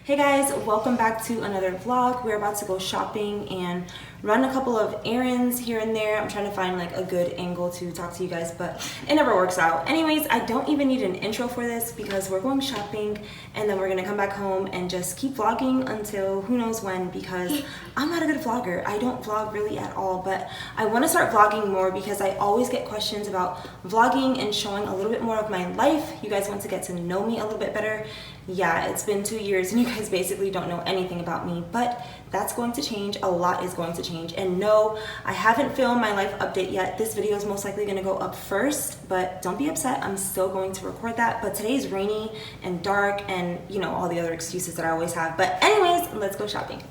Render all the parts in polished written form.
Hey guys, welcome back to another vlog. We're about to go shopping and run a couple of errands here and there. I'm trying to find like a good angle to talk to you guys, but it never works out. Anyways, I don't even need an intro for this because we're going shopping and then we're gonna come back home and just keep vlogging until who knows when, because I'm not a good vlogger. I don't vlog really at all, but I wanna start vlogging more because I always get questions about vlogging and showing a little bit more of my life. You guys want to get to know me a little bit better. Yeah, it's been 2 years and you guys basically don't know anything about me, but that's going to change. A lot is going to change. And no, I haven't filmed my life update yet. This video is most likely gonna go up first, but don't be upset. I'm still going to record that. But today is rainy and dark and you know, all the other excuses that I always have. But anyways, let's go shopping.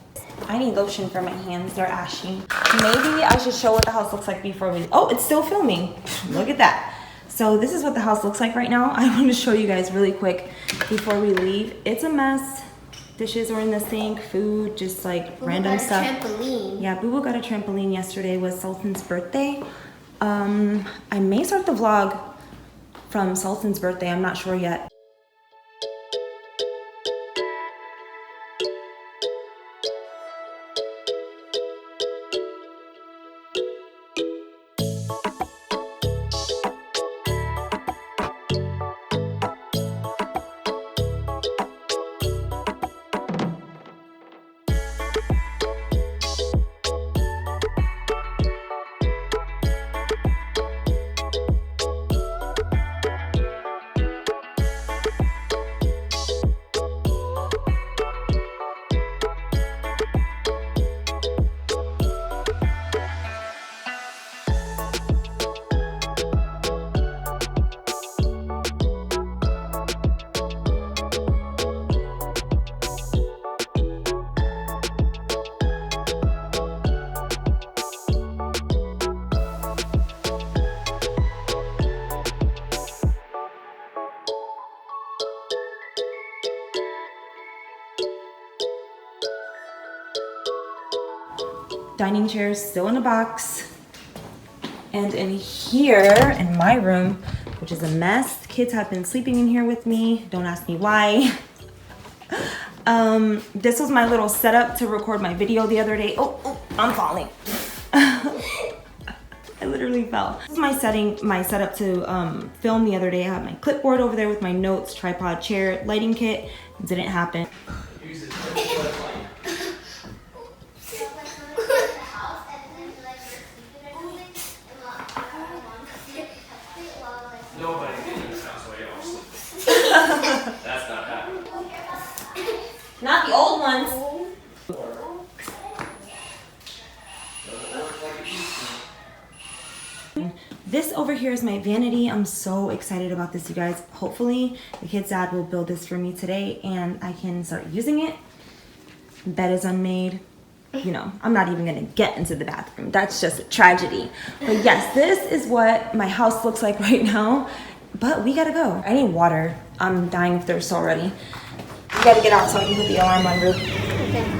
I need lotion for my hands, they're ashy. Maybe I should show what the house looks like before we, oh, it's still filming. Look at that. So this is what the house looks like right now. I want to show you guys really quick before we leave. It's a mess. Dishes are in the sink, food, just like Boo random got stuff. A trampoline. Yeah, Boo Boo got a trampoline yesterday. Was Sultan's birthday. I may start the vlog from Sultan's birthday. I'm not sure yet. Dining chairs still in a box. And in here, in my room, which is a mess, kids have been sleeping in here with me. Don't ask me why. This was my little setup to record my video the other day. Oh, I'm falling. I literally fell. This is my setup to film the other day. I have my clipboard over there with my notes, tripod, chair, lighting kit. Didn't happen. Nobody in this house while y'all sleeping. That's not happening. Not the old ones. This over here is my vanity. I'm so excited about this, you guys. Hopefully the kid's dad will build this for me today and I can start using it. Bed is unmade. You know, I'm not even gonna get into the bathroom. That's just a tragedy. But yes, this is what my house looks like right now. But we gotta go. I need water. I'm dying of thirst already. We gotta get out so I can put the alarm on Ruth. Okay.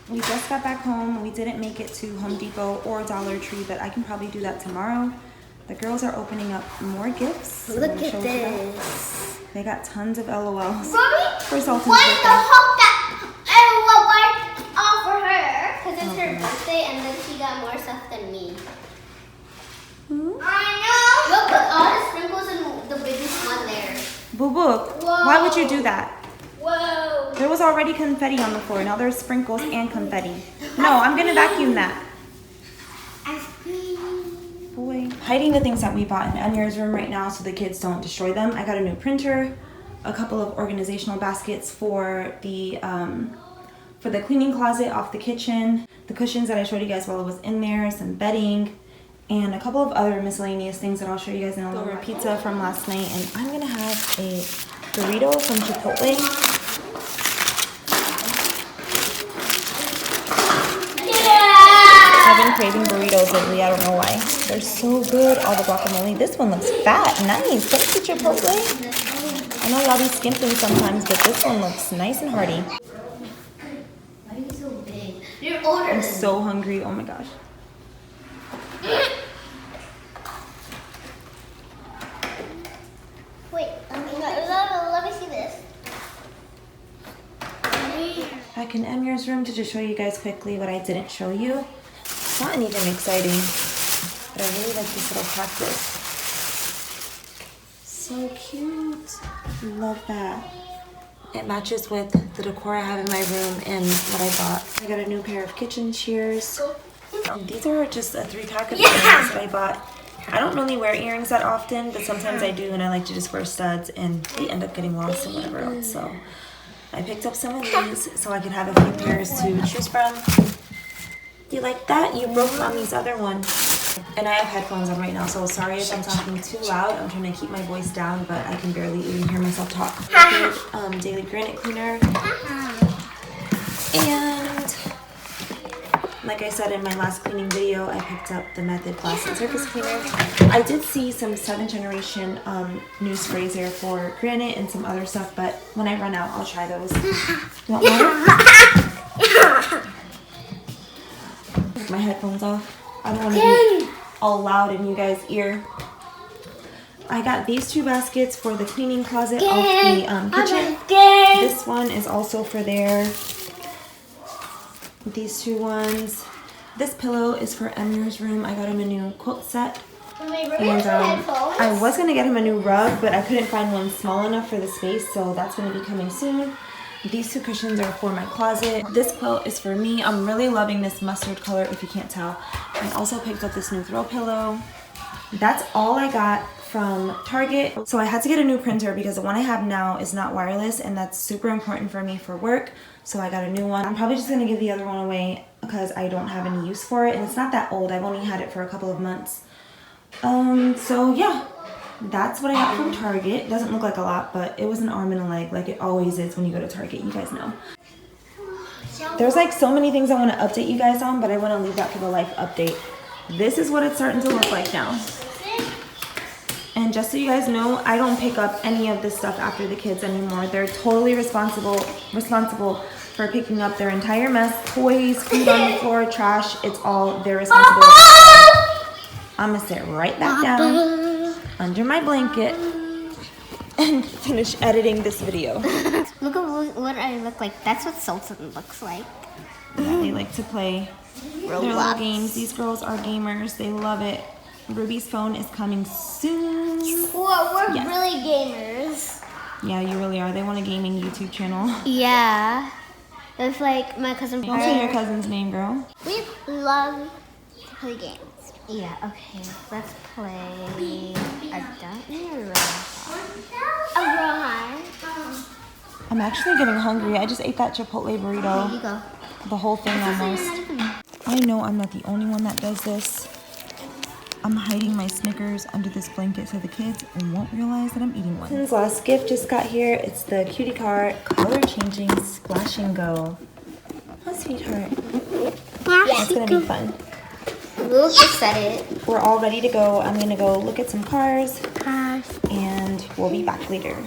We just got back home. We didn't make it to Home Depot or Dollar Tree, but I can probably do that tomorrow. The girls are opening up more gifts. Look at this. They got tons of LOLs Mommy, for Sultan's why the birthday. hope that everyone bought all for her? Because it's her birthday and then she got more stuff than me. I know. Look, put all the sprinkles in the biggest one there. Boo boo, why would you do that? Whoa. There was already confetti on the floor. Now there's sprinkles and confetti. No, I'm gonna vacuum that. Ice cream. Boy. Hiding the things that we bought in Enya's room right now so the kids don't destroy them. I got a new printer, a couple of organizational baskets for the cleaning closet off the kitchen, the cushions that I showed you guys while it was in there, some bedding, and a couple of other miscellaneous things that I'll show you guys in a little bit. Pizza from last night, and I'm gonna have a burrito from Chipotle. I've been craving burritos lately, I don't know why. They're so good. All the guacamole. This one looks fat. Nice. Thank you, Chipotle. I know y'all be skimping sometimes, but this one looks nice and hearty. Why are you so big? You're older I'm than so hungry. Oh my gosh. Wait, let me see this. Back in Emir's room to just show you guys quickly what I didn't show you. It's not anything exciting, but I really like this little cactus. So cute. Love that. It matches with the decor I have in my room and what I bought. I got a new pair of kitchen shears. These are just a 3-pack of earrings that I bought. I don't really wear earrings that often, but sometimes I do, and I like to just wear studs, and they end up getting lost and whatever else. So I picked up some of these so I could have a few pairs to choose from. Do you like that? You broke Mommy's other one. And I have headphones on right now, so sorry if I'm talking too loud. I'm trying to keep my voice down, but I can barely even hear myself talk. Good, daily granite cleaner. And like I said in my last cleaning video, I picked up the Method Glass and Surface Cleaner. I did see some 7th generation new sprays there for granite and some other stuff, but when I run out, I'll try those. You want more? My headphones off. I don't want to be all loud in you guys' ear. I got these 2 baskets for the cleaning closet off the kitchen. This one is also for there. These 2 ones. This pillow is for Emir's room. I got him a new quilt set. And I was going to get him a new rug, but I couldn't find one small enough for the space, so that's going to be coming soon. These 2 cushions are for my closet. This quilt is for me. I'm really loving this mustard color, if you can't tell. I also picked up this new throw pillow. That's all I got from Target. So I had to get a new printer because the one I have now is not wireless, and that's super important for me for work. So I got a new one. I'm probably just going to give the other one away because I don't have any use for it, and it's not that old. I've only had it for a couple of months. So yeah, that's what I got from Target. It doesn't look like a lot, but it was an arm and a leg like it always is when you go to Target. You guys know. There's like so many things I want to update you guys on, but I want to leave that for the life update. This is what it's starting to look like now. And just so you guys know, I don't pick up any of this stuff after the kids anymore. They're totally responsible for picking up their entire mess. Toys, food on the floor, trash, it's all their responsibility. I'm gonna sit right back down under my blanket and finish editing this video. Look at what I look like. That's what Sultan looks like. Yeah, they like to play their little games. These girls are gamers. They love it. Ruby's phone is coming soon. Well, we're really gamers. Yeah, you really are. They want a gaming YouTube channel. Yeah. It's like my cousin. Don't say your cousin's name, girl. We love to play games. Yeah, okay. Let's play a Dutton or a Rohan. I'm actually getting hungry. I just ate that Chipotle burrito. Here you go. The whole thing almost. I know I'm not the only one that does this. I'm hiding my Snickers under this blanket so the kids won't realize that I'm eating one. His last gift just got here. It's the cutie car color changing splash and go. Oh, sweetheart. It's gonna be fun. We'll just set it. We're all ready to go. I'm gonna go look at some cars and we'll be back later.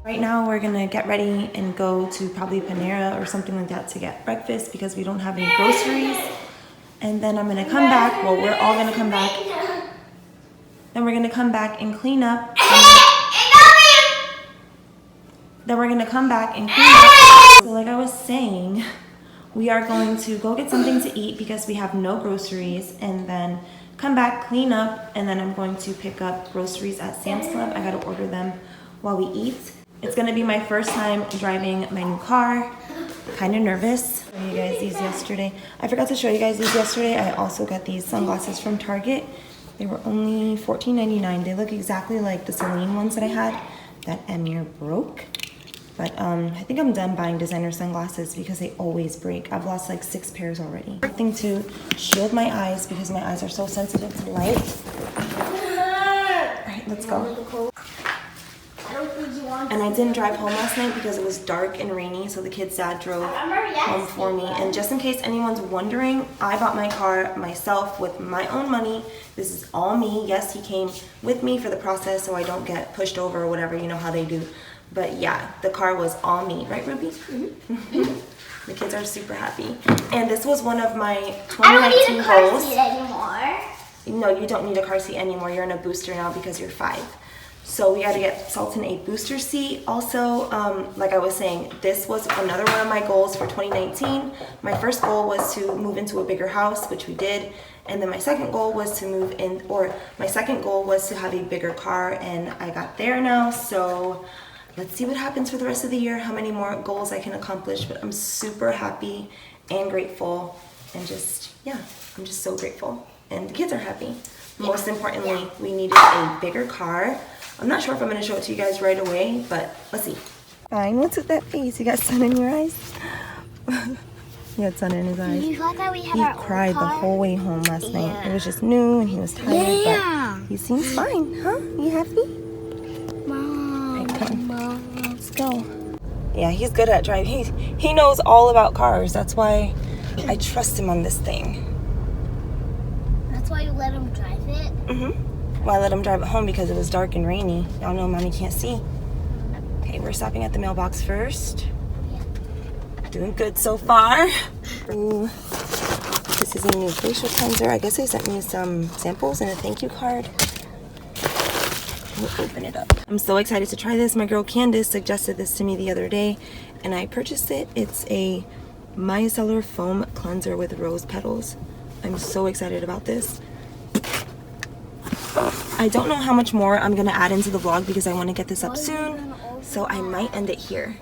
Right now we're gonna get ready and go to probably Panera or something like that to get breakfast because we don't have any groceries. And then I'm gonna come back, well, we're all gonna come back. Then we're gonna come back and clean up. Then we're gonna come back and clean up. So like I was saying, we are going to go get something to eat because we have no groceries, and then come back, clean up, and then I'm going to pick up groceries at Sam's Club. I gotta order them while we eat. It's gonna be my first time driving my new car. Kind of nervous. I showed you guys these yesterday. I forgot to show you guys these yesterday. I also got these sunglasses from Target. They were only $14.99. They look exactly like the Celine ones that I had that Emir broke. But I think I'm done buying designer sunglasses because they always break. I've lost like 6 pairs already. Thing to shield my eyes because my eyes are so sensitive to light. All right, let's go. And I didn't drive home last night because it was dark and rainy, so the kid's dad drove home for me. And just in case anyone's wondering, I bought my car myself with my own money. This is all me. Yes, he came with me for the process so I don't get pushed over or whatever, you know how they do. But yeah, the car was all me. Right, Ruby? The kids are super happy. And this was one of my 2019 goals. I don't need a car seat anymore. No, you don't need a car seat anymore. You're in a booster now because you're 5. So we got to get Sultan a booster seat. Also, like I was saying, this was another one of my goals for 2019. My first goal was to move into a bigger house, which we did. And then my second goal was to move in, or my second goal was to have a bigger car, and I got there now. So let's see what happens for the rest of the year, how many more goals I can accomplish. But I'm super happy and grateful, and just, yeah, I'm just so grateful. And the kids are happy. Most importantly, we needed a bigger car. I'm not sure if I'm going to show it to you guys right away, but let's see. Fine, what's with that face? You got sun in your eyes? He had sun in his eyes. You thought that we had He our cried own car? the whole way home last night. It was just new and he was tired, but he seems fine, huh? You happy? Mom. Right, come. Mom. Let's go. Yeah, he's good at driving. He knows all about cars. That's why I trust him on this thing. That's why you let him drive it? Mm-hmm. Well, I let him drive it home because it was dark and rainy. Y'all know Mommy can't see. Okay, we're stopping at the mailbox first. Yeah. Doing good so far. Ooh, this is a new facial cleanser. I guess they sent me some samples and a thank you card. We'll open it up. I'm so excited to try this. My girl Candace suggested this to me the other day, and I purchased it. It's a micellar foam cleanser with rose petals. I'm so excited about this. I don't know how much more I'm gonna add into the vlog because I want to get this up soon, so I might end it here.